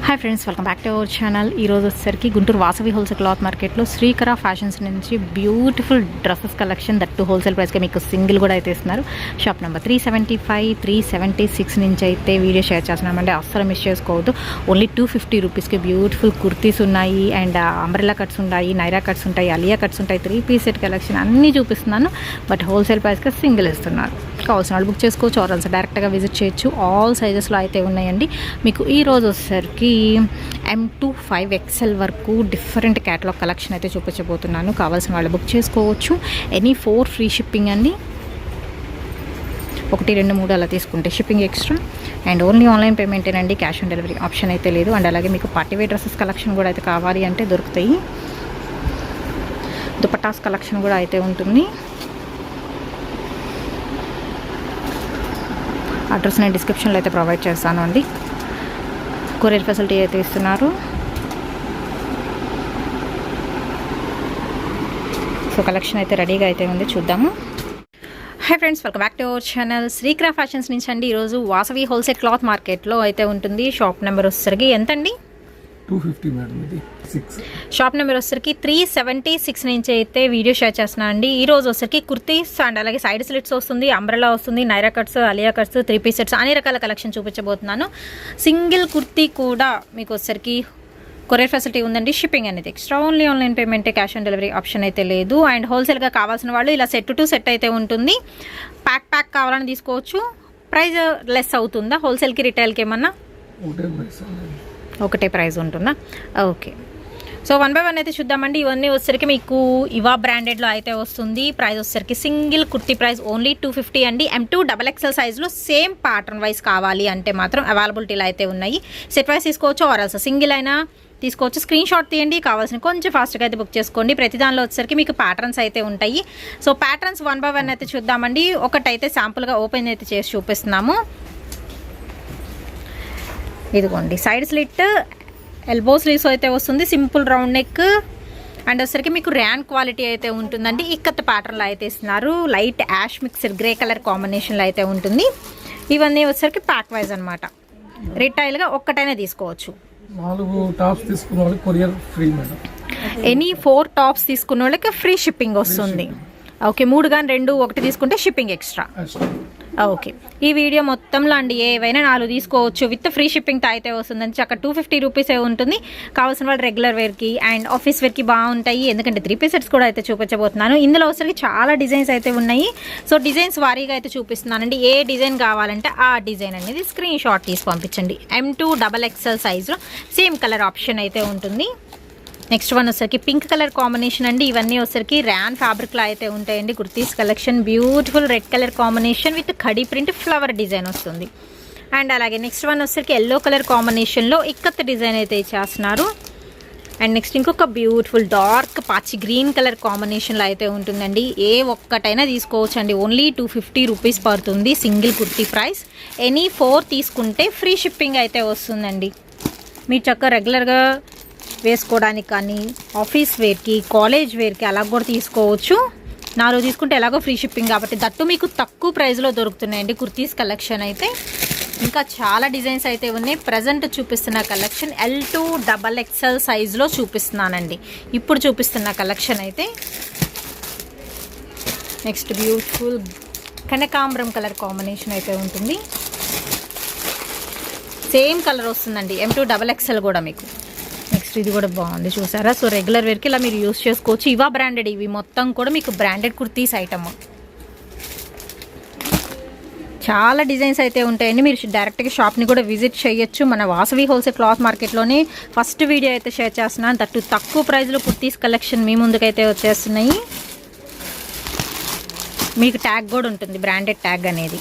Hi friends, welcome back to our channel. ఈరోజు వచ్చేసరికి Guntur Vasavi wholesale cloth మార్కెట్లో శ్రీకర ఫ్యాషన్స్ నుంచి beautiful dresses collection that wholesale ప్రైస్గా మీకు సింగిల్ కూడా అయితే ఇస్తున్నారు. షాప్ నెంబర్ 375, 376 నుంచి అయితే వీడియో షేర్ చేస్తున్నామండి. అస్సలు మిస్ చేసుకోవద్దు. ఓన్లీ 250 రూపీస్కి బ్యూటిఫుల్ కుర్తీస్ ఉన్నాయి, అండ్ అంబ్రెల్లా కట్స్ ఉన్నాయి, నైరా కట్స్ ఉంటాయి, అలియా కట్స్ ఉంటాయి, 3-piece సెట్ కలెక్షన్ అన్నీ చూపిస్తున్నాను. బట్ హోల్సేల్ ప్రైస్గా సింగిల్ ఇస్తున్నారు. కావాల్సిన వాళ్ళు బుక్ చేసుకోవచ్చు, ఆర్డర్స్ డైరెక్ట్గా విజిట్ చేయొచ్చు. ఆల్ సైజెస్లో అయితే ఉన్నాయండి. మీకు ఈరోజు వచ్చేసరికి M25XL వరకు డిఫరెంట్ క్యాటలాగ్ కలెక్షన్ అయితే చూపించబోతున్నాను. కావాల్సిన వాళ్ళు బుక్ చేసుకోవచ్చు. ఎనీ 4 ఫ్రీ షిప్పింగ్ అండి. 1, 2, 3 అలా తీసుకుంటే shipping extra, and only online పేమెంటేనండి. క్యాష్ ఆన్ డెలివరీ ఆప్షన్ అయితే లేదు. అండ్ అలాగే మీకు పార్టీవేర్ డ్రెస్సెస్ కలెక్షన్ కూడా అయితే కావాలి అంటే దొరుకుతాయి. దుపట్టాస్ కలెక్షన్ కూడా అయితే ఉంటుంది. అడ్రస్ నేను డిస్క్రిప్షన్లో అయితే ప్రొవైడ్ చేస్తాను అండి. కొరియర్ ఫెసిలిటీ అయితే ఇస్తున్నారు. సో కలెక్షన్ అయితే రెడీగా అయితే ఉంది, చూద్దాము. Hi friends, welcome back to our channel. Srikara fashions నుంచి అండి. ఈరోజు వాసవి హోల్సేల్ క్లాత్ మార్కెట్లో అయితే ఉంటుంది. షాప్ నెంబర్ వచ్చేసరికి ఎంతండి? 250 మేడం. ఇది 6. షాప్ నెంబర్ వచ్చేసరికి 376 నుంచి అయితే వీడియో షేర్ చేస్తున్నాను అండి. ఈ రోజు వచ్చేసరికి కుర్తీస్ అండ్ అలాగే సైడ్ స్లిట్స్ వస్తుంది, అంబ్రెలా వస్తుంది, Naira cuts, Alia cuts, 3-piece sets అన్ని రకాల కలెక్షన్ చూపించబోతున్నాను. సింగిల్ కుర్తీ కూడా మీకు వచ్చేసరికి కొరియర్ ఫెసిలిటీ ఉందండి. షిప్పింగ్ అనేది ఎక్స్ట్రా, ఓన్లీ ఆన్లైన్ పేమెంటే, క్యాష్ ఆన్ డెలివరీ ఆప్షన్ అయితే లేదు. అండ్ హోల్సేల్గా కావాల్సిన వాళ్ళు ఇలా సెట్ టు సెట్ అయితే ఉంటుంది. ప్యాక్ కావాలని తీసుకోవచ్చు. ప్రైస్ లెస్ అవుతుందా హోల్సేల్కి రిటైల్కి? ఏమన్నా ఒకటే ప్రైస్ ఉంటుందా? ఓకే. సో 1 by 1 అయితే చూద్దామండి. ఇవన్నీ వచ్చేసరికి మీకు ఇవా బ్రాండెడ్లో అయితే వస్తుంది. ప్రైస్ వచ్చేసరికి సింగిల్ కుర్తీ ప్రైస్ ఓన్లీ 250 అండి. M2XXL సైజ్లో సేమ్ ప్యాటర్న్ వైజ్ కావాలి అంటే మాత్రం అవైలబిలిటీలో అయితే ఉన్నాయి. సెట్ వైజ్ తీసుకోవచ్చు, ఆర్ఎల్స్ సింగిల్ అయినా తీసుకోవచ్చు. స్క్రీన్ షాట్ తీయండి. కావాల్సిన కొంచెం ఫాస్ట్గా అయితే బుక్ చేసుకోండి. ప్రతి దానిలో వచ్చేసరికి మీకు ప్యాటర్న్స్ అయితే ఉంటాయి. సో ప్యాటర్న్స్ 1 by 1 అయితే చూద్దామండి. ఒకటైతే శాంపుల్గా ఓపెన్ అయితే చేసి చూపిస్తున్నాము. ఇదిగోండి, సైడ్ స్లిట్, ఎల్బో స్లీవ్స్ అయితే వస్తుంది, సింపుల్ రౌండ్ నెక్, అండ్ వచ్చరికి మీకు ర్యాన్ క్వాలిటీ అయితే ఉంటుందండి. ఇక్కత్ ప్యాటర్న్లో అయితే ఇస్తున్నారు. Light ash mixed grey colour కాంబినేషన్లో అయితే ఉంటుంది. ఇవన్నీ వచ్చరికి ప్యాక్ వైజ్ అనమాట. రిటైల్గా ఒక్కటైనా తీసుకోవచ్చు. 4 టాప్స్ తీసుకున్న వాళ్ళకి courier free madam. Any 4 tops తీసుకున్న వాళ్ళకి ఫ్రీ షిప్పింగ్ వస్తుంది. ఓకే, 3 కానీ 2, 1 తీసుకుంటే షిప్పింగ్ ఎక్స్ట్రా. ఓకే, ఈ వీడియో మొత్తంలో అండి ఏవైనా 4 తీసుకోవచ్చు విత్ ఫ్రీ షిప్పింగ్తో అయితే వస్తుందని. అక్కడ 250 రూపీసే ఉంటుంది. కావాల్సిన వాళ్ళు రెగ్యులర్ వేర్కి అండ్ ఆఫీస్ వేర్కి బాగుంటాయి. ఎందుకంటే 3-piece సెట్స్ కూడా అయితే చూపించబోతున్నాను. ఇందులో వచ్చరికి చాలా డిజైన్స్ అయితే ఉన్నాయి. సో డిజైన్స్ వారీగా అయితే చూపిస్తున్నానండి. ఏ డిజైన్ కావాలంటే ఆ డిజైన్ అనేది స్క్రీన్ షాట్ తీసి పంపించండి. M2XXL సైజులో సేమ్ కలర్ ఆప్షన్ అయితే ఉంటుంది. నెక్స్ట్ వన్ వచ్చరికి పింక్ కలర్ కాంబినేషన్ అండి. ఇవన్నీ వచ్చరికి ర్యాన్ ఫ్యాబ్రిక్లో అయితే ఉంటాయండి. Kurtis collection beautiful red colour combination with khadi print flower design వస్తుంది. అండ్ అలాగే నెక్స్ట్ వన్ వచ్చరికి ఎల్లో కలర్ కాంబినేషన్లో ఇక్కత్ డిజైన్ అయితే చేస్తున్నారు. అండ్ నెక్స్ట్ ఇంకొక బ్యూటిఫుల్ డార్క్ పాచి గ్రీన్ కలర్ కాంబినేషన్లో అయితే ఉంటుందండి. ఏ ఒక్కటైనా తీసుకోవచ్చు అండి. ఓన్లీ 250 రూపీస్ పడుతుంది సింగిల్ కుర్తీ ప్రైస్. ఎనీ 4 తీసుకుంటే ఫ్రీ షిప్పింగ్ అయితే వస్తుందండి. మీరు చక్కగా రెగ్యులర్గా వేసుకోవడానికి కానీ ఆఫీస్ వేర్కి, కాలేజ్ వేర్కి అలా కూడా తీసుకోవచ్చు. 4 తీసుకుంటే ఎలాగో ఫ్రీ షిప్పింగ్ కాబట్టి దట్టు మీకు తక్కువ ప్రైస్లో దొరుకుతున్నాయండి కుర్తీస్ కలెక్షన్ అయితే. ఇంకా చాలా డిజైన్స్ అయితే ఉన్నాయి. ప్రజెంట్ చూపిస్తున్న కలెక్షన్ L2XXL సైజులో చూపిస్తున్నానండి. ఇప్పుడు చూపిస్తున్న కలెక్షన్ అయితే నెక్స్ట్ బ్యూటిఫుల్ కనకాంబరం కలర్ కాంబినేషన్ అయితే ఉంటుంది. సేమ్ కలర్ వస్తుందండి. M2XXL కూడా మీకు. నెక్స్ట్ ఇది కూడా బాగుంది, చూసారా? సో రెగ్యులర్ వేర్కి ఇలా మీరు యూస్ చేసుకోవచ్చు. ఇవా బ్రాండెడ్, ఇవి మొత్తం కూడా మీకు బ్రాండెడ్ కుర్తీస్ ఐటమ్. చాలా డిజైన్స్ అయితే ఉంటాయండి. మీరు డైరెక్ట్గా షాప్ని కూడా విజిట్ చేయొచ్చు. మన వాసవి హోల్సేల్ క్లాత్ మార్కెట్లోనే ఫస్ట్ వీడియో అయితే షేర్ చేస్తున్నాను. దట్టు తక్కువ ప్రైస్లో కుర్తీస్ కలెక్షన్ మీ ముందుకైతే వచ్చేస్తున్నాయి. మీకు ట్యాగ్ కూడా ఉంటుంది, బ్రాండెడ్ ట్యాగ్ అనేది.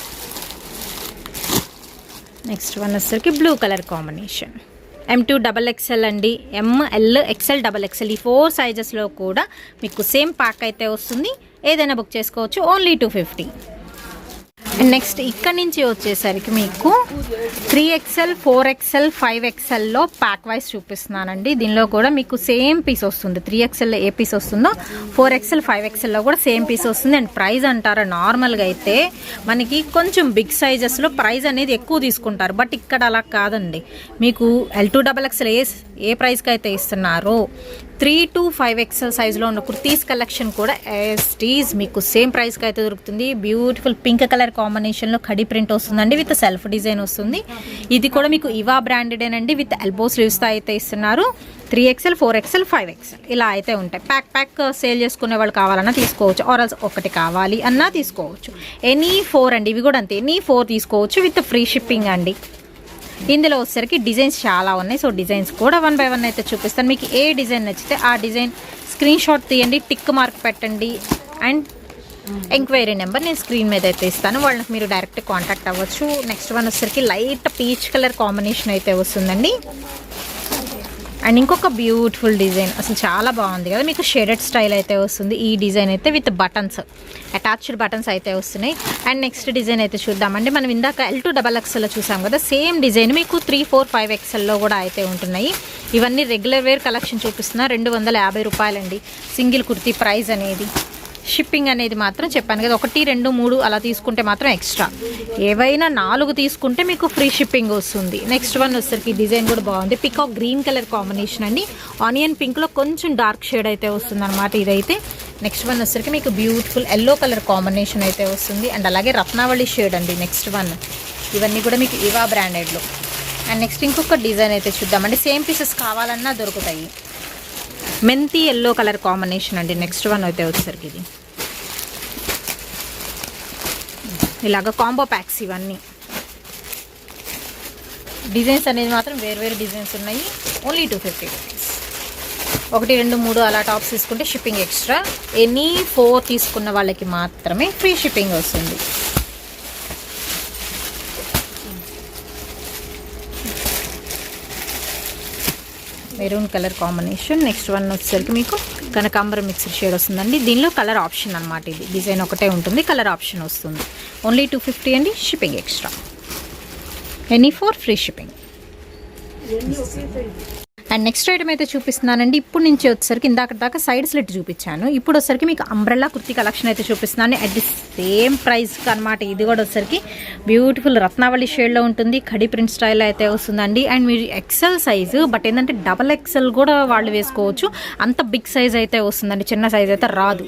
నెక్స్ట్ వన్ వచ్చేసరికి బ్లూ కలర్ కాంబినేషన్. M2XXL అండి. ML, XL, XXL ఈ 4 సైజెస్లో కూడా మీకు సేమ్ ప్యాక్ అయితే వస్తుంది. ఏదైనా బుక్ చేసుకోవచ్చు. ఓన్లీ 250. అండ్ నెక్స్ట్ ఇక్కడ నుంచి వచ్చేసరికి మీకు 3XL 4XL 5XLలో ప్యాక్ వైజ్ చూపిస్తున్నానండి. దీనిలో కూడా మీకు సేమ్ పీస్ వస్తుంది. 3XLలో ఏ పీస్ వస్తుందో 4XL 5XLలో కూడా సేమ్ పీస్ వస్తుంది. అండ్ ప్రైస్ అంటారా, నార్మల్గా అయితే మనకి కొంచెం బిగ్ సైజెస్లో ప్రైస్ అనేది ఎక్కువ తీసుకుంటారు. బట్ ఇక్కడ అలా కాదండి. మీకు L2XXL ఏ ప్రైస్కి అయితే ఇస్తున్నారో 3 to 5XL సైజులో ఉన్న కుర్తీస్ కలెక్షన్ కూడా ఎస్టీస్ మీకు సేమ్ ప్రైస్కి అయితే దొరుకుతుంది. బ్యూటిఫుల్ పింక్ కలర్ కాంబినేషన్లో కడి ప్రింట్ వస్తుందండి, విత్ సెల్ఫ్ డిజైన్ వస్తుంది. ఇది కూడా మీకు ఇవా బ్రాండెడేనండి, విత్ ఎల్బో స్లీవ్స్తో అయితే ఇస్తున్నారు. 3XL 4XL 5XL ఇలా అయితే ఉంటాయి. ప్యాక్ సేల్ చేసుకునే వాళ్ళు కావాలన్నా తీసుకోవచ్చు, ఆర్ఎల్స్ ఒకటి కావాలి అన్నా తీసుకోవచ్చు. ఎనీ 4 అండి, ఇవి కూడా అంతే, ఎనీ 4 తీసుకోవచ్చు విత్ ఫ్రీ షిప్పింగ్ అండి. ఇందులో వచ్చేసరికి డిజైన్స్ చాలా ఉన్నాయి. సో డిజైన్స్ కూడా 1 by 1 అయితే చూపిస్తాను. మీకు ఏ డిజైన్ నచ్చితే ఆ డిజైన్ స్క్రీన్ షాట్ తీయండి, టిక్ మార్క్ పెట్టండి, అండ్ ఎంక్వైరీ నెంబర్ నేను స్క్రీన్ మీద అయితే ఇస్తాను, వాళ్ళకి మీరు డైరెక్ట్ కాంటాక్ట్ అవ్వచ్చు. నెక్స్ట్ వన్ వచ్చేసరికి లైట్ పీచ్ కలర్ కాంబినేషన్ అయితే వస్తుందండి. అండ్ ఇంకొక బ్యూటిఫుల్ డిజైన్, అసలు చాలా బాగుంది కదా, మీకు షేడెడ్ స్టైల్ అయితే వస్తుంది. ఈ డిజైన్ అయితే విత్ బటన్స్, అటాచ్డ్ బటన్స్ అయితే వస్తున్నాయి. అండ్ నెక్స్ట్ డిజైన్ అయితే చూద్దామండి. మనం ఇందాక L2XXLలో చూసాం కదా, సేమ్ డిజైన్ మీకు 3, 4, 5XLలో కూడా అయితే ఉంటున్నాయి. ఇవన్నీ రెగ్యులర్ వేర్ కలెక్షన్ చూపిస్తున్నా. 250 రూపాయలండి సింగిల్ కుర్తీ ప్రైస్ అనేది. షిప్పింగ్ అనేది మాత్రం చెప్పాను కదా, 1, 2, 3 అలా తీసుకుంటే మాత్రం ఎక్స్ట్రా, ఏవైనా 4 తీసుకుంటే మీకు ఫ్రీ షిప్పింగ్ వస్తుంది. నెక్స్ట్ వన్ వచ్చేసరికి డిజైన్ కూడా బాగుంది, పికాక్ గ్రీన్ కలర్ కాంబినేషన్ అండి, ఆనియన్ పింక్లో కొంచెం డార్క్ షేడ్ అయితే వస్తుంది అనమాట ఇదైతే. నెక్స్ట్ వన్ వచ్చేసరికి మీకు బ్యూటిఫుల్ ఎల్లో కలర్ కాంబినేషన్ అయితే వస్తుంది. అండ్ అలాగే రత్నావళి షేడ్ అండి నెక్స్ట్ వన్. ఇవన్నీ కూడా మీకు ఇవా బ్రాండెడ్లో. అండ్ నెక్స్ట్ ఇంకొక డిజైన్ అయితే చూద్దామండి. సేమ్ పీసెస్ కావాలన్నా దొరుకుతాయి. మెంతి ఎల్లో కలర్ కాంబినేషన్ అండి నెక్స్ట్ వన్ అయితే వచ్చేసరికి. ఇది ఇలాగ కాంబో ప్యాక్స్ ఇవన్నీ. డిజైన్స్ అనేది మాత్రం వేరు డిజైన్స్ ఉన్నాయి. Only 250 rupees. 1, 2, 3 అలా టాప్స్ తీసుకుంటే షిప్పింగ్ ఎక్స్ట్రా. ఎనీ 4 తీసుకున్న వాళ్ళకి మాత్రమే ఫ్రీ షిప్పింగ్ వస్తుంది. Maroon colour combination. Next one వచ్చేసరికి మీకు కనకాంబరం మిక్స్డ్ షేడ్ వస్తుందండి. దీనిలో కలర్ ఆప్షన్ అనమాట, ఇది డిజైన్ ఒకటే ఉంటుంది, కలర్ ఆప్షన్ వస్తుంది. ఓన్లీ 250 అండి, shipping extra. Any 4 free shipping. And next item అయితే చూపిస్తున్నానండి. ఇప్పుడు నుంచి వచ్చేసరికి ఇందాక దాకా సైడ్ స్లిట్ చూపించాను, ఇప్పుడు వచ్చేసరికి మీకు అంబ్రెల్లా కుర్తీ కలెక్షన్ అయితే చూపిస్తున్నాను అట్ ది సేమ్ ప్రైస్కి అనమాట. ఇది కూడా వచ్చేసరికి బ్యూటిఫుల్ రత్నావళి షేడ్లో ఉంటుంది, ఖడీ ప్రింట్ స్టైల్ అయితే వస్తుందండి. అండ్ మీరు ఎక్సెల్ సైజు, బట్ ఏంటంటే XXL కూడా వాళ్ళు వేసుకోవచ్చు, అంత బిగ్ సైజ్ అయితే వస్తుందండి, చిన్న సైజ్ అయితే రాదు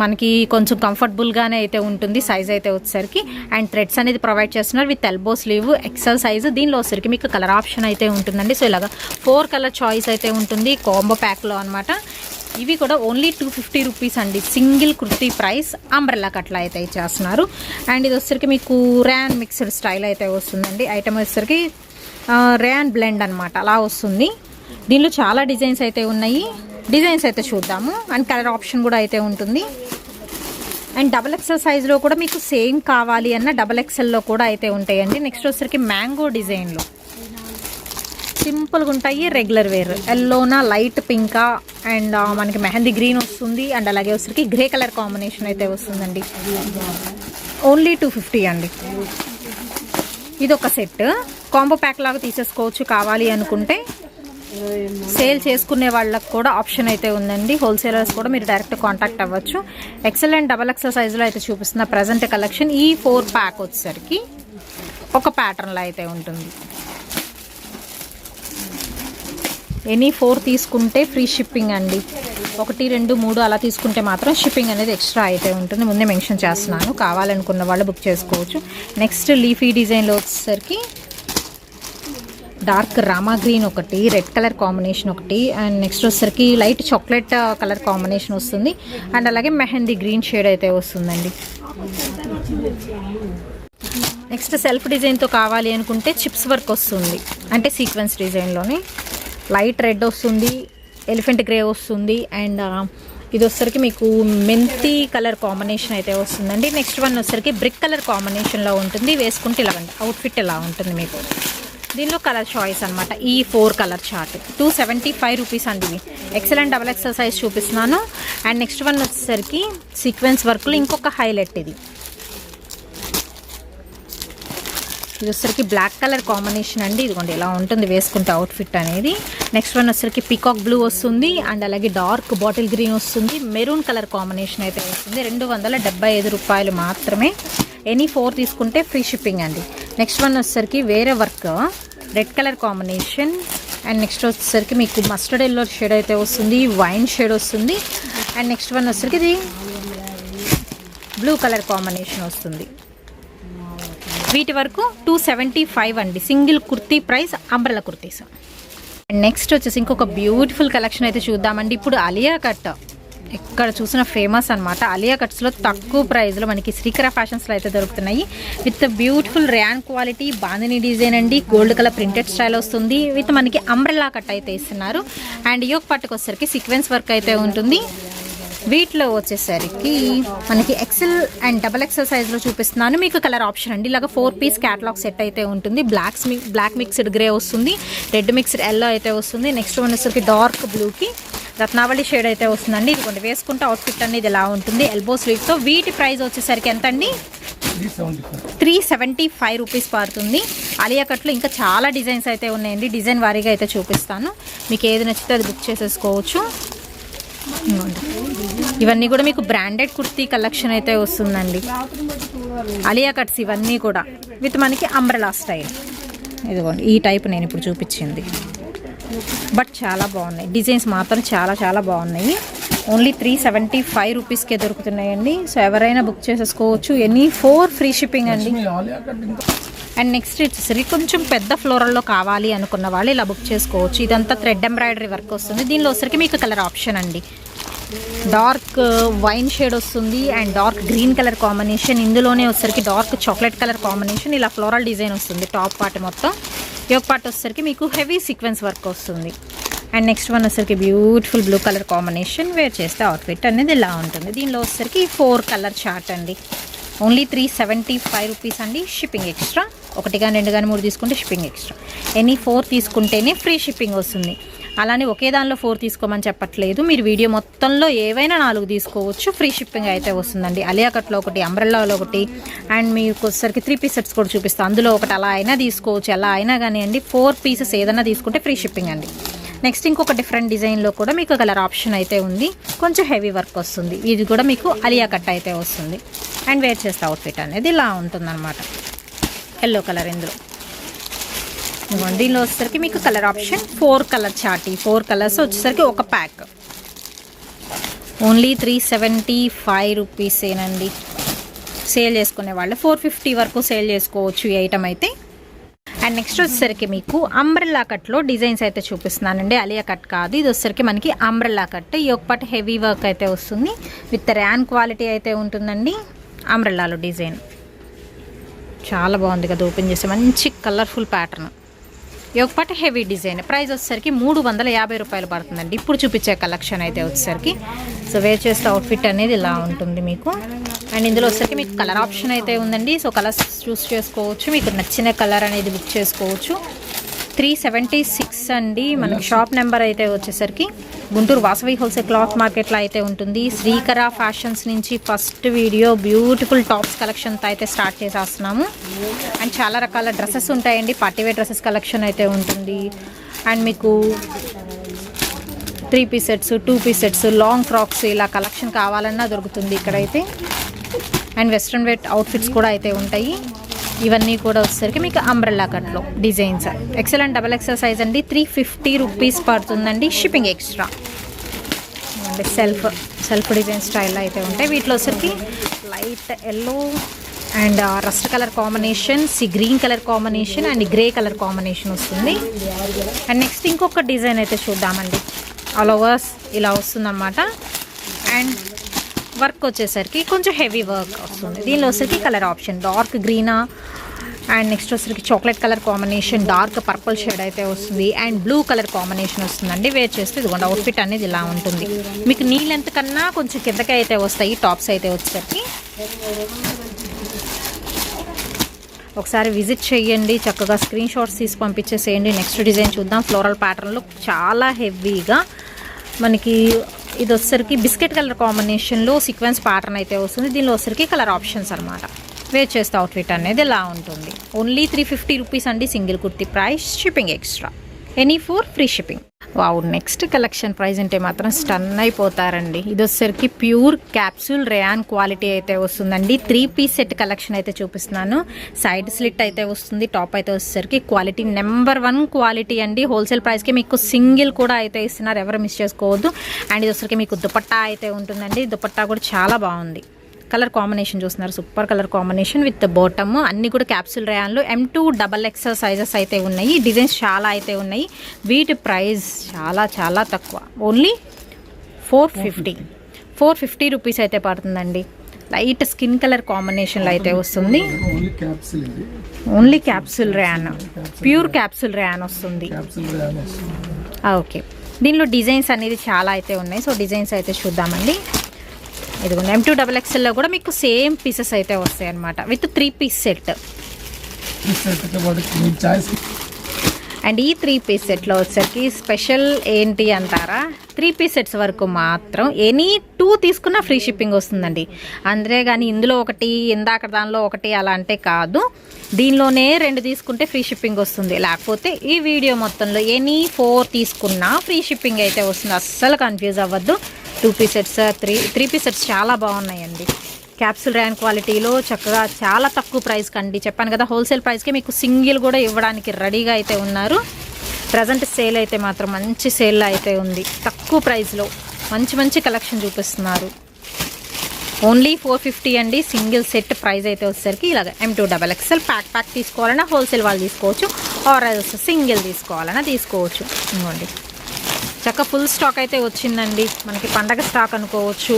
మనకి, కొంచెం కంఫర్టబుల్గానే అయితే ఉంటుంది సైజ్ అయితే వచ్చేసరికి. అండ్ థ్రెడ్స్ అనేది ప్రొవైడ్ చేస్తున్నారు with elbow sleeve, XL size. దీనిలో వచ్చేసరికి మీకు కలర్ ఆప్షన్ అయితే ఉంటుందండి. సో ఇలాగా 4 కలర్ చాయిస్ అయితే ఉంటుంది కాంబో ప్యాక్లో అనమాట. ఇవి కూడా ఓన్లీ 250 రూపీస్ అండి, సింగిల్ కుర్తీ ప్రైస్. అంబ్రెల్లా కట్లా అయితే ఇచ్చేస్తున్నారు. అండ్ ఇది వచ్చేసరికి మీకు ర్యాన్ మిక్స్డ్ స్టైల్ అయితే వస్తుందండి. ఐటమ్ వచ్చేసరికి ర్యాన్ బ్లెండ్ అనమాట, అలా వస్తుంది. దీనిలో చాలా డిజైన్స్ అయితే ఉన్నాయి, డిజైన్స్ అయితే చూద్దాము. అండ్ కలర్ ఆప్షన్ కూడా అయితే ఉంటుంది. అండ్ XXL సైజులో కూడా మీకు సేమ్ కావాలి అన్న XXLలో కూడా అయితే ఉంటాయండి. నెక్స్ట్ వచ్చేసరికి మ్యాంగో డిజైన్లో సింపుల్గా ఉంటాయి, రెగ్యులర్ వేర్. ఎల్లోనా లైట్ పింకా, అండ్ మనకి మెహందీ గ్రీన్ వస్తుంది. అండ్ అలాగే వచ్చేసరికి గ్రే కలర్ కాంబినేషన్ అయితే వస్తుందండి. ఓన్లీ 250 అండి. ఇది ఒక సెట్ కాంబో ప్యాక్ లాగా తీసేసుకోవచ్చు కావాలి అనుకుంటే. సేల్ చేసుకునే వాళ్ళకి కూడా ఆప్షన్ అయితే ఉందండి, హోల్సేలర్స్ కూడా మీరు డైరెక్ట్ కాంటాక్ట్ అవ్వచ్చు. XL అండ్ XXL సైజులో అయితే చూపిస్తున్న ప్రజెంట్ కలెక్షన్. ఈ 4 ప్యాక్ వచ్చేసరికి ఒక ప్యాటర్న్లో అయితే ఉంటుంది. ఎనీ 4 తీసుకుంటే ఫ్రీ షిప్పింగ్ అండి. 1, 2, 3 అలా తీసుకుంటే మాత్రం షిప్పింగ్ అనేది ఎక్స్ట్రా అయితే ఉంటుంది, ముందే మెన్షన్ చేస్తున్నాను, కావాలనుకున్న వాళ్ళు బుక్ చేసుకోవచ్చు. నెక్స్ట్ లీఫీ డిజైన్లో వచ్చేసరికి డార్క్ రామా గ్రీన్ ఒకటి, రెడ్ కలర్ కాంబినేషన్ ఒకటి, అండ్ నెక్స్ట్ వచ్చేసరికి లైట్ చాక్లెట్ కలర్ కాంబినేషన్ వస్తుంది. అండ్ అలాగే మెహందీ గ్రీన్ షేడ్ అయితే వస్తుందండి. నెక్స్ట్ సెల్ఫ్ డిజైన్తో కావాలి అనుకుంటే చిప్స్ వర్క్ వస్తుంది, అంటే సీక్వెన్స్ డిజైన్లోనే లైట్ రెడ్ వస్తుంది, ఎలిఫెంట్ గ్రే వస్తుంది. అండ్ ఇది వచ్చేసరికి మీకు మెంతి కలర్ కాంబినేషన్ అయితే వస్తుందండి. నెక్స్ట్ వన్ వచ్చేసరికి బ్రిక్ కలర్ కాంబినేషన్లో ఉంటుంది, వేసుకుంటే ఇలా అవుట్ఫిట్ ఇలా ఉంటుంది మీకు. దీనిలో కలర్ చాయిస్ అనమాట. ఈ 4 కలర్ చార్ట్ 275 రూపీస్ అండి. ఇవి XL అండ్ XXL సైజ్ చూపిస్తున్నాను. అండ్ నెక్స్ట్ వన్ వచ్చేసరికి సీక్వెన్స్ వర్క్లో ఇంకొక హైలైట్, ఇది ఇది వచ్చరికి బ్లాక్ కలర్ కాంబినేషన్ అండి. ఇదిగోండి ఇలా ఉంటుంది వేసుకుంటే అవుట్ఫిట్ అనేది. నెక్స్ట్ వన్ వచ్చరికి పీకాక్ బ్లూ వస్తుంది అండ్ అలాగే డార్క్ బాటిల్ గ్రీన్ వస్తుంది. మెరూన్ కలర్ కాంబినేషన్ అయితే వస్తుంది. 275 రూపాయలు మాత్రమే. ఎనీ 4 తీసుకుంటే ఫ్రీ షిప్పింగ్ అండి. నెక్స్ట్ వన్ వచ్చరికి వేరే work red colour combination and next వచ్చేసరికి మీకు మస్టర్డ్ ఎల్లో షేడ్ అయితే వస్తుంది, వైన్ షేడ్ వస్తుంది అండ్ నెక్స్ట్ వన్ వచ్చరికి ఇది బ్లూ కలర్ కాంబినేషన్ వస్తుంది. వీటి వరకు 275 అండి. Single kurti price umbrella kurtis. And next వచ్చేసి ఇంకొక బ్యూటిఫుల్ కలెక్షన్ అయితే చూద్దామండి. ఇప్పుడు అలియా కట్ ఎక్కడ చూసిన ఫేమస్ అనమాట. అలియా కట్స్లో తక్కువ ప్రైస్లో మనకి శ్రీకర ఫ్యాషన్స్లో అయితే దొరుకుతున్నాయి. With beautiful Ryan quality bandhani design అండి. గోల్డ్ కలర్ ప్రింటెడ్ స్టైల్ వస్తుంది. విత్ మనకి అంబ్రెల్లా కట్ అయితే ఇస్తున్నారు. అండ్ యోక్ పట్టుకు వచ్చేసరికి సీక్వెన్స్ వర్క్ అయితే ఉంటుంది. వీటిలో వచ్చేసరికి మనకి ఎక్సెల్ అండ్ డబల్ ఎక్సెల్ సైజ్లో చూపిస్తున్నాను. మీకు కలర్ ఆప్షన్ అండి. ఇలాగ 4 పీస్ క్యాటలాగ్ సెట్ అయితే ఉంటుంది. బ్లాక్ మిక్స్డ్ గ్రే వస్తుంది, రెడ్ మిక్స్డ్ ఎల్లో అయితే వస్తుంది. నెక్స్ట్ వన్ వచ్చేసరికి డార్క్ బ్లూకి రత్నావళి షేడ్ అయితే వస్తుందండి. ఇది కొన్ని వేసుకుంటే అవుట్ఫిట్ అనేది ఇలా ఉంటుంది ఎల్బో స్లీవ్తో. వీటి ప్రైస్ వచ్చేసరికి ఎంత అండి? 375 రూపీస్ పడుతుంది. అలియా కట్లో ఇంకా చాలా డిజైన్స్ అయితే ఉన్నాయండి. డిజైన్ వారీగా అయితే చూపిస్తాను. మీకు ఏది నచ్చితే అది బుక్ చేసేసుకోవచ్చు. ఇవన్నీ కూడా మీకు బ్రాండెడ్ కుర్తీ కలెక్షన్ అయితే వస్తుందండి. అలియా కట్స్ ఇవన్నీ కూడా విత్ మనకి అంబ్రెలా స్టైల్. ఇదిగోండి ఈ టైప్ నేను ఇప్పుడు చూపించింది. బట్ చాలా బాగున్నాయి. డిజైన్స్ మాత్రం చాలా చాలా బాగున్నాయి. ఓన్లీ 375 రూపీస్కే దొరుకుతున్నాయండి. సో ఎవరైనా బుక్ చేసేసుకోవచ్చు. ఎనీ 4 ఫ్రీ షిప్పింగ్ అండి. అండ్ నెక్స్ట్ వచ్చేసరి కొంచెం పెద్ద ఫ్లోరల్లో కావాలి అనుకున్న వాళ్ళు ఇలా బుక్ చేసుకోవచ్చు. ఇదంతా థ్రెడ్ ఎంబ్రాయిడరీ వర్క్ వస్తుంది. దీనిలో వచ్చరికి మీకు కలర్ ఆప్షన్ అండి. డార్క్ వైన్ షేడ్ వస్తుంది and dark green colour combination. ఇందులోనే వచ్చరికి డార్క్ చాక్లెట్ కలర్ కాంబినేషన్. ఇలా ఫ్లోరల్ డిజైన్ వస్తుంది టాప్ పార్ట్ మొత్తం. యోక్ పార్ట్ వచ్చరికి మీకు హెవీ సీక్వెన్స్ వర్క్ వస్తుంది. అండ్ నెక్స్ట్ వన్ వచ్చరికి beautiful blue colour combination. Wear చేస్తే అవుట్ఫిట్ అనేది ఇలా ఉంటుంది. దీనిలో వచ్చరికి 4 కలర్ చార్ట్ అండి. ఓన్లీ 375 రూపీస్ అండి. Shipping extra. 1 కానీ 2 కానీ 3 తీసుకుంటే షిప్పింగ్ ఎక్స్ట్రా. ఎనీ 4 తీసుకుంటేనే ఫ్రీ షిప్పింగ్ వస్తుంది. అలానే ఒకే దానిలో 4 తీసుకోమని చెప్పట్లేదు. మీరు వీడియో మొత్తంలో ఏవైనా 4 తీసుకోవచ్చు. ఫ్రీ షిప్పింగ్ అయితే వస్తుందండి. అలియా కట్లో ఒకటి, అంబ్రెల్లాలో ఒకటి అండ్ మీకు వచ్చేసరికి 3 పీస్ సెట్స్ కూడా చూపిస్తాను. అందులో ఒకటి అలా అయినా తీసుకోవచ్చు. ఎలా అయినా కానీ అండి 4 పీసెస్ ఏదైనా తీసుకుంటే ఫ్రీ షిప్పింగ్ అండి. నెక్స్ట్ ఇంకొక డిఫరెంట్ డిజైన్లో కూడా మీకు కలర్ ఆప్షన్ అయితే ఉంది. కొంచెం హెవీ వర్క్ వస్తుంది. ఇది కూడా మీకు అలియా కట్ అయితే వస్తుంది. అండ్ వేర్ చేస్తే అవుట్ఫిట్ అనేది ఇలా ఉంటుందన్నమాట. ఎల్లో కలర్ ఇందులో. దీనిలో వచ్చేసరికి మీకు colour option 4 colour chart. 4 colours వచ్చేసరికి ఒక ప్యాక్. ఓన్లీ 375 రూపీసేనండి. సేల్ చేసుకునే వాళ్ళు 450 వరకు సేల్ చేసుకోవచ్చు ఈ ఐటమ్ అయితే. అండ్ నెక్స్ట్ వచ్చేసరికి మీకు అంబ్రెల్లా కట్లో డిజైన్స్ అయితే చూపిస్తున్నానండి. అలియా కట్ కాదు, ఇది వచ్చేసరికి మనకి అంబ్రెల్లా కట్. ఈ ఒక్కటి హెవీ వర్క్ అయితే వస్తుంది. విత్ ర్యాన్ క్వాలిటీ అయితే ఉంటుందండి. అంబ్రెల్లాలో డిజైన్ చాలా బాగుంది కదా. ఓపెన్ చేస్తే మంచి కలర్ఫుల్ ప్యాటర్న్. ఈ ఒక్కటి హెవీ డిజైన్. ప్రైస్ వచ్చేసరికి 350 రూపాయలు పడుతుందండి. ఇప్పుడు చూపించే కలెక్షన్ అయితే వచ్చేసరికి. సో వేర్ చేస్తే అవుట్ఫిట్ అనేది ఇలా ఉంటుంది మీకు. అండ్ ఇందులో వచ్చేసరికి మీకు కలర్ ఆప్షన్ అయితే ఉందండి. సో కలర్స్ చూస్ చేసుకోవచ్చు. మీకు నచ్చిన కలర్ అనేది బుక్ చేసుకోవచ్చు. 376 అండి. మనకి షాప్ నెంబర్ అయితే వచ్చేసరికి గుంటూరు వాసవి హోల్సేల్ క్లాత్ మార్కెట్లో అయితే ఉంటుంది. శ్రీకర ఫ్యాషన్స్ నుంచి ఫస్ట్ వీడియో బ్యూటిఫుల్ టాప్స్ కలెక్షన్తో అయితే స్టార్ట్ చేసేస్తున్నాము. అండ్ చాలా రకాల డ్రెస్సెస్ ఉంటాయండి. పార్టీవేర్ డ్రెస్సెస్ కలెక్షన్ అయితే ఉంటుంది. అండ్ మీకు 3 piece sets, 2 piece sets, long frocks ఇలా కలెక్షన్ కావాలన్నా దొరుకుతుంది ఇక్కడైతే. అండ్ వెస్ట్రన్ వేర్ అవుట్ఫిట్స్ కూడా అయితే ఉంటాయి. ఇవన్నీ కూడా వచ్చేసరికి మీకు అంబ్రెల్లా కట్లో designs. XL and double XL size అండి. 350 రూపీస్ పడుతుందండి. Shipping extra. And self design స్టైల్లో అయితే ఉంటాయి. వీటిలో వచ్చరికి light yellow and rust colour combination, green colour combination and grey colour combination వస్తుంది. అండ్ నెక్స్ట్ ఇంకొక డిజైన్ అయితే చూద్దామండి. ఆల్ ఓవర్స్ ఇలా వస్తుందన్నమాట. అండ్ వర్క్ వచ్చేసరికి కొంచెం హెవీ వర్క్ వస్తుంది. దీనిలో వచ్చేసరికి కలర్ ఆప్షన్ డార్క్ గ్రీనా అండ్ నెక్స్ట్ వచ్చేసరికి chocolate colour combination, dark purple shade అయితే వస్తుంది అండ్ బ్లూ కలర్ కాంబినేషన్ వస్తుందండి. వేర్ చేస్తే ఇదిగోండి అవుట్ఫిట్ అనేది ఇలా ఉంటుంది. మీకు నీ లెంత్ కన్నా కొంచెం కిందకి అయితే వస్తాయి టాప్స్ అయితే వచ్చేసరికి. ఒకసారి విజిట్ చేయండి. చక్కగా స్క్రీన్ షాట్స్ తీసి పంపించేసేయండి. నెక్స్ట్ డిజైన్ చూద్దాం. ఫ్లోరల్ ప్యాటర్న్లో చాలా హెవీగా మనకి ఇది వచ్చేసరికి బిస్కెట్ కలర్ కాంబినేషన్లో సీక్వెన్స్ ప్యాటర్న్ అయితే వస్తుంది. దీనిలో వచ్చేసరికి కలర్ ఆప్షన్స్ అనమాట. వేర్ చేస్తే అవుట్ఫిట్ అనేది ఇలా ఉంటుంది. ఓన్లీ 350 రూపీస్ అండి single kurti price, shipping extra, any four free shipping. Wow, next collection price అంటే మాత్రం స్టన్ అయిపోతారండి. ఇది వచ్చేసరికి ప్యూర్ క్యాప్సూల్ రేయాన్ క్వాలిటీ అయితే వస్తుందండి. 3 పీస్ సెట్ కలెక్షన్ అయితే చూపిస్తున్నాను. సైడ్ స్లిట్ అయితే వస్తుంది, టాప్ అయితే వచ్చేసరికి క్వాలిటీ నెంబర్ 1 క్వాలిటీ అండి. హోల్సేల్ ప్రైస్కి మీకు సింగిల్ కూడా అయితే ఇస్తున్నారు, ఎవరు మిస్ చేసుకోవద్దు. అండ్ ఇది వచ్చేసరికి మీకు దుపట్టా అయితే ఉంటుందండి. దుపట్టా కూడా చాలా బాగుంది. కలర్ కాంబినేషన్ చూస్తున్నారు, super colour combination with bottom. అన్ని కూడా క్యాప్సూల్ రేయాన్లో M2 XXL సైజెస్ అయితే ఉన్నాయి. డిజైన్స్ చాలా అయితే ఉన్నాయి. వీటి ప్రైస్ చాలా చాలా తక్కువ, ఓన్లీ 450 రూపీస్ అయితే పడుతుందండి. లైట్ స్కిన్ కలర్ కాంబినేషన్లో అయితే వస్తుంది. Only capsule rayon, pure capsule rayon వస్తుంది. ఓకే, దీనిలో డిజైన్స్ అనేది చాలా అయితే ఉన్నాయి. సో డిజైన్స్ అయితే చూద్దామండి. ఇదిగోండి M2 XXLలో కూడా మీకు సేమ్ పీసెస్ అయితే వస్తాయి అన్నమాట, విత్ 3 పీస్ సెట్. అండ్ ఈ 3 పీస్ సెట్లో వచ్చేసరికి స్పెషల్ ఏంటి అంటారా, 3 పీస్ సెట్స్ వరకు మాత్రం ఎనీ 2 తీసుకున్న ఫ్రీ షిప్పింగ్ వస్తుందండి. అంతే కానీ ఇందులో ఒకటి, ఇందాక దానిలో ఒకటి అలా అంటే కాదు. దీనిలోనే 2 తీసుకుంటే ఫ్రీ షిప్పింగ్ వస్తుంది. లేకపోతే ఈ వీడియో మొత్తంలో ఎనీ 4 తీసుకున్నా ఫ్రీ షిప్పింగ్ అయితే వస్తుంది. అస్సలు కన్ఫ్యూజ్ అవ్వద్దు. 2 పీస్ సెట్స్, 3 పీస్ సెట్స్ చాలా బాగున్నాయండి. క్యాప్సూల్ రేయాన్ క్వాలిటీలో చక్కగా చాలా తక్కువ ప్రైస్ కండి. చెప్పాను కదా, హోల్సేల్ ప్రైస్కి మీకు సింగిల్ కూడా ఇవ్వడానికి రెడీగా అయితే ఉన్నారు. ప్రజెంట్ సేల్ అయితే మాత్రం మంచి సేల్ అయితే ఉంది. తక్కువ ప్రైస్లో మంచి మంచి కలెక్షన్ చూపిస్తున్నారు. ఓన్లీ 450 అండి సింగిల్ సెట్ ప్రైస్ అయితే వచ్చేసరికి. ఇలాగ M2 XXL ప్యాక్ తీసుకోవాలన్నా హోల్సేల్ వాళ్ళు తీసుకోవచ్చు, ఆర్ సింగిల్ తీసుకోవాలన్నా తీసుకోవచ్చు. ఇంకోండి చక్క ఫుల్ స్టాక్ అయితే వచ్చిందండి, మనకి పండగ స్టాక్ అనుకోవచ్చు.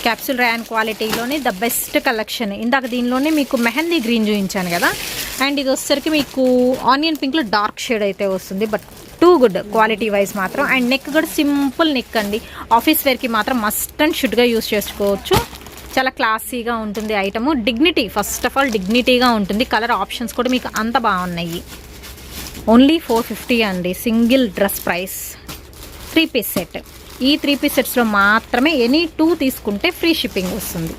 క్యాప్సూల్ రేయాన్ క్వాలిటీలోనే ద బెస్ట్ కలెక్షన్. ఇందాక దీనిలోనే మీకు మెహందీ గ్రీన్ చూపించాను కదా, అండ్ ఇది వచ్చేసరికి మీకు ఆనియన్ పింక్లో డార్క్ షేడ్ అయితే వస్తుంది. But too good quality wise మాత్రం. అండ్ నెక్ కూడా సింపుల్ నెక్ అండి. ఆఫీస్ వేర్కి మాత్రం మస్ట్ అండ్ షుడ్గా యూస్ చేసుకోవచ్చు. చాలా క్లాసీగా ఉంటుంది item. Dignity, first of all డిగ్నిటీగా ఉంటుంది. కలర్ ఆప్షన్స్ కూడా మీకు అంత బాగున్నాయి. ఓన్లీ 450 అండి single dress price. 3 piece set. ఈ 3 పీస్ సెట్స్లో మాత్రమే ఎనీ 2 తీసుకుంటే ఫ్రీ షిప్పింగ్ వస్తుంది.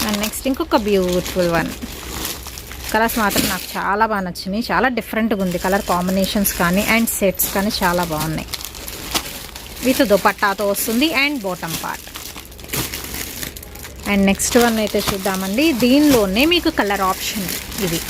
అండ్ నెక్స్ట్ ఇంకొక బ్యూటిఫుల్ వన్. కలర్స్ మాత్రం నాకు చాలా బాగా నచ్చినాయి. చాలా డిఫరెంట్గా ఉంది కలర్ కాంబినేషన్స్ కానీ అండ్ సెట్స్ కానీ చాలా బాగున్నాయి. విత్ దుపట్టాతో వస్తుంది and bottom part. And next one అయితే చూద్దామండి. దీనిలోనే మీకు కలర్ ఆప్షన్ ఇది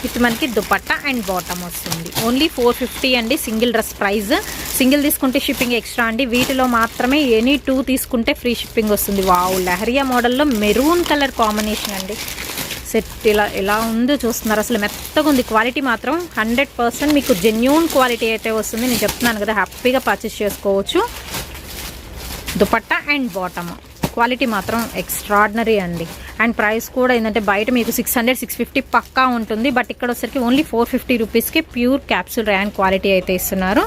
విత్ మనకి దుపట్టా అండ్ బాటమ్ వస్తుంది. ఓన్లీ 450 అండి సింగిల్ డ్రెస్ ప్రైస్. సింగిల్ తీసుకుంటే షిప్పింగ్ ఎక్స్ట్రా అండి. వీటిలో మాత్రమే ఎనీ 2 తీసుకుంటే ఫ్రీ షిప్పింగ్ వస్తుంది. వావ్, లహరియా మోడల్లో మెరూన్ కలర్ కాంబినేషన్ అండి. సెట్ ఇలా ఉందో చూస్తున్నారు, అసలు మెత్తగా ఉంది. క్వాలిటీ మాత్రం 100% మీకు జెన్యూన్ క్వాలిటీ అయితే వస్తుంది. నేను చెప్తున్నాను కదా, హ్యాపీగా పర్చేస్ చేసుకోవచ్చు. దుపట్టా అండ్ బాటమ్ క్వాలిటీ మాత్రం ఎక్స్ట్రాడినరీ అండి. అండ్ ప్రైస్ కూడా ఏంటంటే బయట మీకు 600-650 పక్కా ఉంటుంది. బట్ ఇక్కడ వచ్చరికి ఓన్లీ 450 రూపీస్కి ప్యూర్ క్యాప్సూల్ రేయాన్ క్వాలిటీ అయితే ఇస్తున్నారు.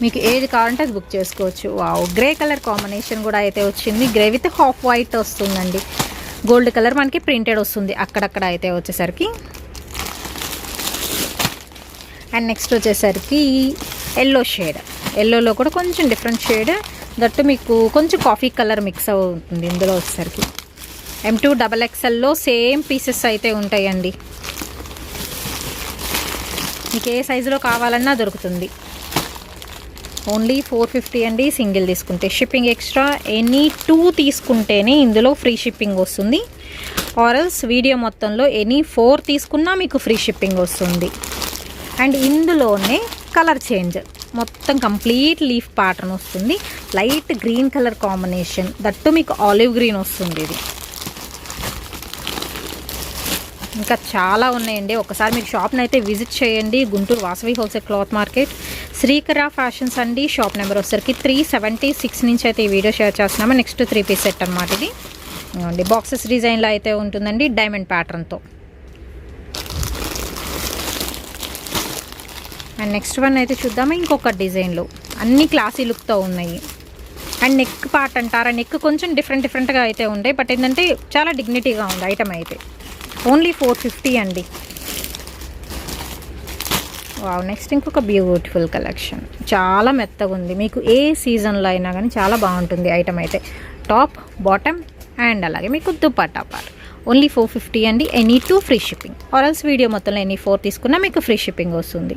మీకు ఏది కావాలంటే అది బుక్ చేసుకోవచ్చు. వావ్, గ్రే కలర్ కాంబినేషన్ కూడా అయితే వచ్చింది. గ్రే విత్ హాఫ్ వైట్ వస్తుందండి. గోల్డ్ కలర్ మనకి ప్రింటెడ్ వస్తుంది అక్కడక్కడ అయితే వచ్చేసరికి. అండ్ నెక్స్ట్ వచ్చేసరికి ఎల్లో షేడ్. ఎల్లోలో కూడా కొంచెం డిఫరెంట్ షేడ్, దట్టు మీకు కొంచెం కాఫీ కలర్ మిక్స్ అవుతుంది ఇందులో వచ్చేసరికి. M2 XXLలో సేమ్ పీసెస్ అయితే ఉంటాయండి. మీకు ఏ సైజులో కావాలన్నా దొరుకుతుంది. ఓన్లీ 450 అండి సింగిల్ తీసుకుంటే. షిప్పింగ్ ఎక్స్ట్రా ఎనీ 2 తీసుకుంటేనే ఇందులో ఫ్రీ షిప్పింగ్ వస్తుంది. ఆర్ఎల్స్ వీడియో మొత్తంలో ఎనీ 4 తీసుకున్నా మీకు ఫ్రీ షిప్పింగ్ వస్తుంది. అండ్ ఇందులోనే కలర్ చేంజ్, మొత్తం కంప్లీట్ లీఫ్ ప్యాటర్న్ వస్తుంది. Light green colour combination, that మీకు ఆలివ్ గ్రీన్ వస్తుంది. ఇది ఇంకా చాలా ఉన్నాయండి. ఒకసారి మీరు షాప్ని అయితే విజిట్ చేయండి. Guntur Vasavi wholesale cloth market, Srikara fashions అండి. షాప్ నెంబర్ వచ్చేసరికి 376 నుంచి అయితే ఈ వీడియో షేర్ చేస్తున్నాము. నెక్స్ట్ 3 పీస్ సెట్ అనమాట ఇది. బాక్సెస్ డిజైన్లో అయితే ఉంటుందండి, డైమండ్ ప్యాటర్న్తో. అండ్ నెక్స్ట్ వన్ అయితే చూద్దాము. ఇంకొక డిజైన్లో అన్ని క్లాసీ లుక్తో ఉన్నాయి. అండ్ నెక్ పార్ట్ అంటారా, నెక్ కొంచెం డిఫరెంట్గా అయితే ఉంటాయి. బట్ ఏంటంటే చాలా డిగ్నిటీగా ఉంది ఐటమ్ అయితే. ఓన్లీ 450 అండి. వావ్, నెక్స్ట్ ఇంకొక బ్యూటిఫుల్ కలెక్షన్. చాలా మెత్తగా ఉంది. మీకు ఏ సీజన్లో అయినా కానీ చాలా బాగుంటుంది ఐటమ్ అయితే. టాప్, బాటమ్ అండ్ అలాగే మీకు దుపట్టా పార్ట్. ఓన్లీ 450 అండి. Any 2 free shipping. ఆర్ఎల్స్ వీడియో మొత్తంలో ఎనీ 4 తీసుకున్నా మీకు ఫ్రీ షిప్పింగ్ వస్తుంది.